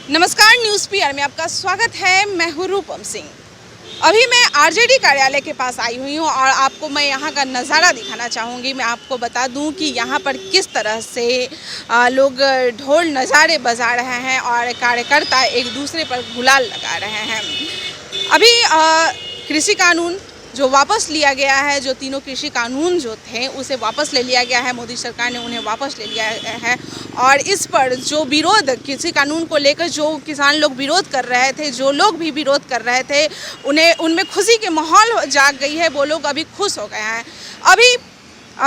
नमस्कार, news PR में आपका स्वागत है। मैं हूँ रूपम सिंह। अभी मैं आरजेडी कार्यालय के पास आई हुई हूँ और आपको मैं यहाँ का नज़ारा दिखाना चाहूँगी। मैं आपको बता दूँ कि यहाँ पर किस तरह से लोग ढोल नज़ारे बजा रहे हैं और कार्यकर्ता एक दूसरे पर गुलाल लगा रहे हैं। अभी कृषि कानून जो वापस लिया गया है, जो तीनों कृषि कानून जो थे उसे वापस ले लिया गया है। मोदी सरकार ने उन्हें वापस ले लिया है और इस पर जो विरोध कृषि कानून को लेकर जो किसान लोग विरोध कर रहे थे, जो लोग भी विरोध कर रहे थे, उन्हें उनमें खुशी के माहौल जाग गई है। वो लोग अभी खुश हो गए हैं। अभी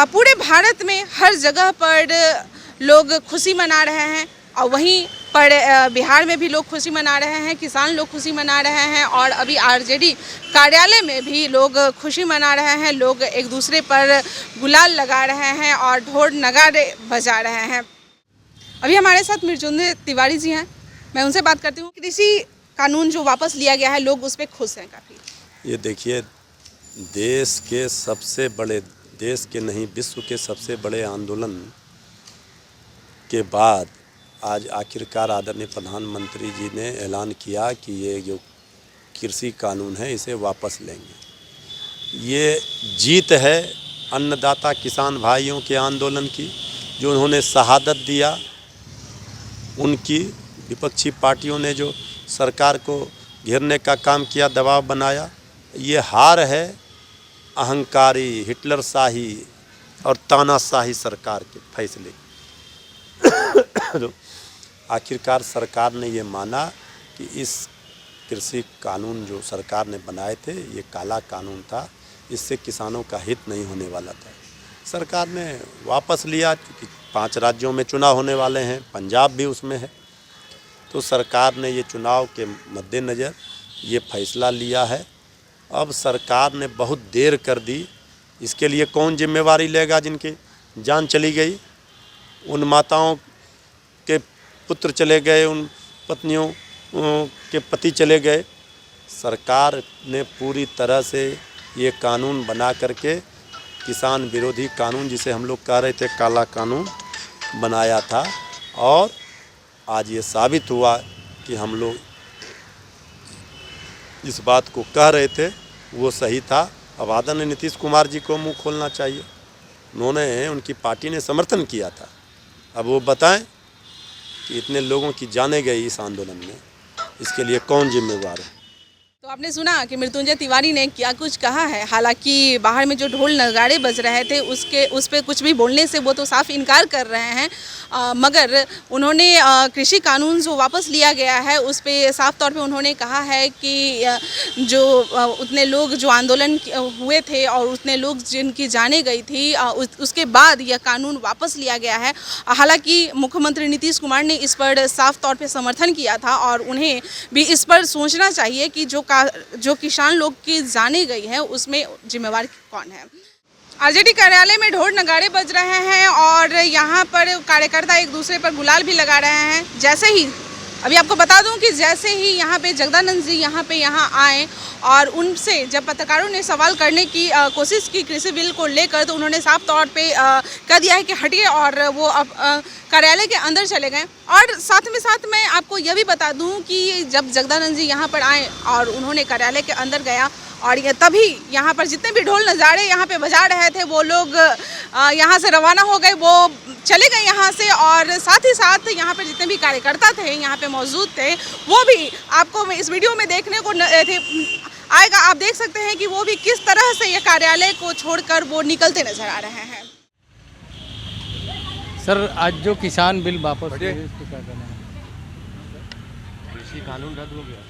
पूरे भारत में हर जगह पर लोग खुशी मना रहे हैं और वहीं पर बिहार में भी लोग खुशी मना रहे हैं, किसान लोग खुशी मना रहे हैं और अभी आरजेडी कार्यालय में भी लोग खुशी मना रहे हैं। लोग एक दूसरे पर गुलाल लगा रहे हैं और ढोल नगाड़े बजा रहे हैं। अभी हमारे साथ मृत्युंजय तिवारी जी हैं, मैं उनसे बात करती हूँ। कृषि कानून जो वापस लिया गया है, लोग उस पर खुश हैं काफ़ी। ये देखिए, देश के नहीं विश्व के सबसे बड़े आंदोलन के बाद आज आखिरकार आदरणीय प्रधानमंत्री जी ने ऐलान किया कि ये जो कृषि कानून है इसे वापस लेंगे। ये जीत है अन्नदाता किसान भाइयों के आंदोलन की, जो उन्होंने शहादत दिया। उनकी विपक्षी पार्टियों ने जो सरकार को घेरने का काम किया, दबाव बनाया, ये हार है अहंकारी हिटलरशाही और तानाशाही सरकार के फैसले। तो आखिरकार सरकार ने ये माना कि इस कृषि कानून जो सरकार ने बनाए थे ये काला कानून था, इससे किसानों का हित नहीं होने वाला था। सरकार ने वापस लिया क्योंकि 5 राज्यों में चुनाव होने वाले हैं, पंजाब भी उसमें है। तो सरकार ने ये चुनाव के मद्देनज़र ये फैसला लिया है। अब सरकार ने बहुत देर कर दी। इसके लिए कौन जिम्मेवारी लेगा जिनकी जान चली गई, उन माताओं के पुत्र चले गए, उन पत्नियों के पति चले गए। सरकार ने पूरी तरह से ये कानून बना करके किसान विरोधी कानून, जिसे हम लोग कह रहे थे काला कानून, बनाया था और आज ये साबित हुआ कि हम लोग इस बात को कह रहे थे वो सही था। अब आदरणीय नीतीश कुमार जी को मुंह खोलना चाहिए। उनकी पार्टी ने समर्थन किया था। अब वो बताएं कि इतने लोगों की जानें गई इस आंदोलन में, इसके लिए कौन जिम्मेवार है। तो आपने सुना कि मृत्युंजय तिवारी ने क्या कुछ कहा है। हालांकि बाहर में जो ढोल नगाड़े बज रहे थे उस पर कुछ भी बोलने से वो तो साफ इनकार कर रहे हैं, मगर उन्होंने कृषि कानून जो वापस लिया गया है उस पर साफ तौर पे उन्होंने कहा है कि जो उतने लोग जो आंदोलन हुए थे और उतने लोग जिनकी जाने गई थी, उसके बाद यह कानून वापस लिया गया है। हालांकि मुख्यमंत्री नीतीश कुमार ने इस पर साफ तौर पर समर्थन किया था और उन्हें भी इस पर सोचना चाहिए कि जो किसान लोग की जाने गई है उसमें जिम्मेवार कौन है। आरजेडी कार्यालय में ढोल नगाड़े बज रहे हैं और यहाँ पर कार्यकर्ता एक दूसरे पर गुलाल भी लगा रहे हैं। जैसे ही अभी आपको बता दूं कि जैसे ही यहाँ पे जगदानंद जी यहाँ आए और उनसे जब पत्रकारों ने सवाल करने की कोशिश की कृषि बिल को लेकर, तो उन्होंने साफ तौर पे कह दिया है कि हटिए और वो अब कार्यालय के अंदर चले गए। और साथ में आपको यह भी बता दूं कि जब जगदानंद जी यहाँ पर आए और उन्होंने कार्यालय के अंदर गया और ये तभी यहाँ पर जितने भी ढोल नज़ारे यहाँ पे बजा रहे थे वो लोग यहाँ से रवाना हो गए, वो चले गए यहाँ से। और साथ ही साथ यहाँ पे जितने भी कार्यकर्ता थे यहाँ पे मौजूद थे, वो भी आपको इस वीडियो में देखने को आएगा। आप देख सकते हैं कि वो भी किस तरह से ये कार्यालय को छोड़कर वो निकलते नजर आ रहे हैं। सर, आज जो किसान बिल वापस हुए इसको क्या कहना है? कृषि कानून रद्द हो गया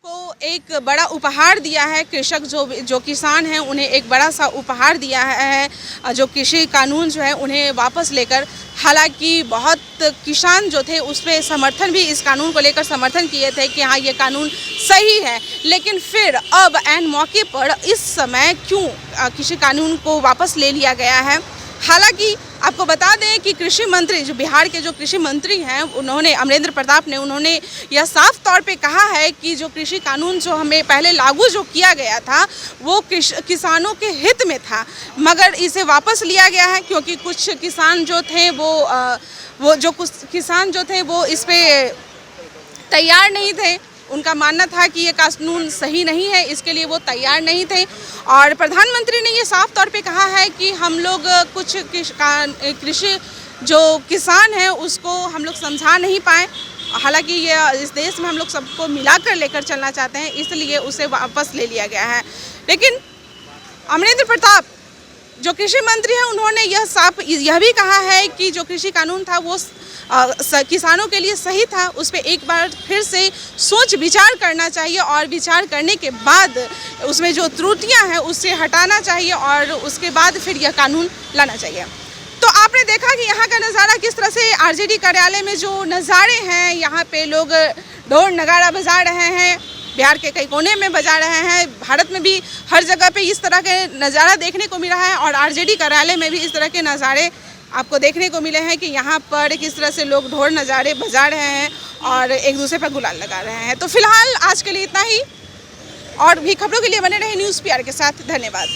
को एक बड़ा उपहार दिया है। कृषक जो किसान हैं उन्हें एक बड़ा सा उपहार दिया है जो कृषि कानून जो है उन्हें वापस लेकर। हालांकि बहुत किसान जो थे उस पर समर्थन भी, इस कानून को लेकर समर्थन किए थे कि हाँ ये कानून सही है, लेकिन फिर अब ऐन मौके पर इस समय क्यों कृषि कानून को वापस ले लिया गया है। हालांकि आपको बता दें कि कृषि मंत्री, जो बिहार के जो कृषि मंत्री हैं, उन्होंने अमरेंद्र प्रताप ने उन्होंने यह साफ तौर पे कहा है कि जो कृषि कानून जो हमें पहले लागू जो किया गया था वो किसानों के हित में था, मगर इसे वापस लिया गया है क्योंकि कुछ किसान जो थे वो कुछ किसान जो थे वो इस पे तैयार नहीं थे। उनका मानना था कि ये कानून सही नहीं है, इसके लिए वो तैयार नहीं थे। और प्रधानमंत्री ने ये साफ तौर पे कहा है कि हम लोग कुछ कृषि जो किसान है उसको हम लोग समझा नहीं पाए। हालांकि ये इस देश में हम लोग सबको मिलाकर लेकर चलना चाहते हैं, इसलिए उसे वापस ले लिया गया है। लेकिन अमरेंद्र प्रताप जो कृषि मंत्री हैं, उन्होंने यह भी कहा है कि जो कृषि कानून था वो किसानों के लिए सही था। उस पर एक बार फिर से सोच विचार करना चाहिए और विचार करने के बाद उसमें जो त्रुटियां हैं उससे हटाना चाहिए और उसके बाद फिर यह कानून लाना चाहिए। तो आपने देखा कि यहाँ का नज़ारा किस तरह से आरजेडी कार्यालय में जो नज़ारे हैं, यहाँ पे लोग ढोल नगाड़ा बजा रहे हैं, बिहार के कई कोने में बजा रहे हैं, भारत में भी हर जगह पे इस तरह के नज़ारा देखने को मिला है और आरजेडी कार्यालय में भी इस तरह के नज़ारे आपको देखने को मिले हैं कि यहाँ पर किस तरह से लोग ढोल नज़ारे बजा रहे हैं और एक दूसरे पर गुलाल लगा रहे हैं। तो फिलहाल आज के लिए इतना ही, और भी खबरों के लिए बने रहे न्यूज़ PR के साथ। धन्यवाद।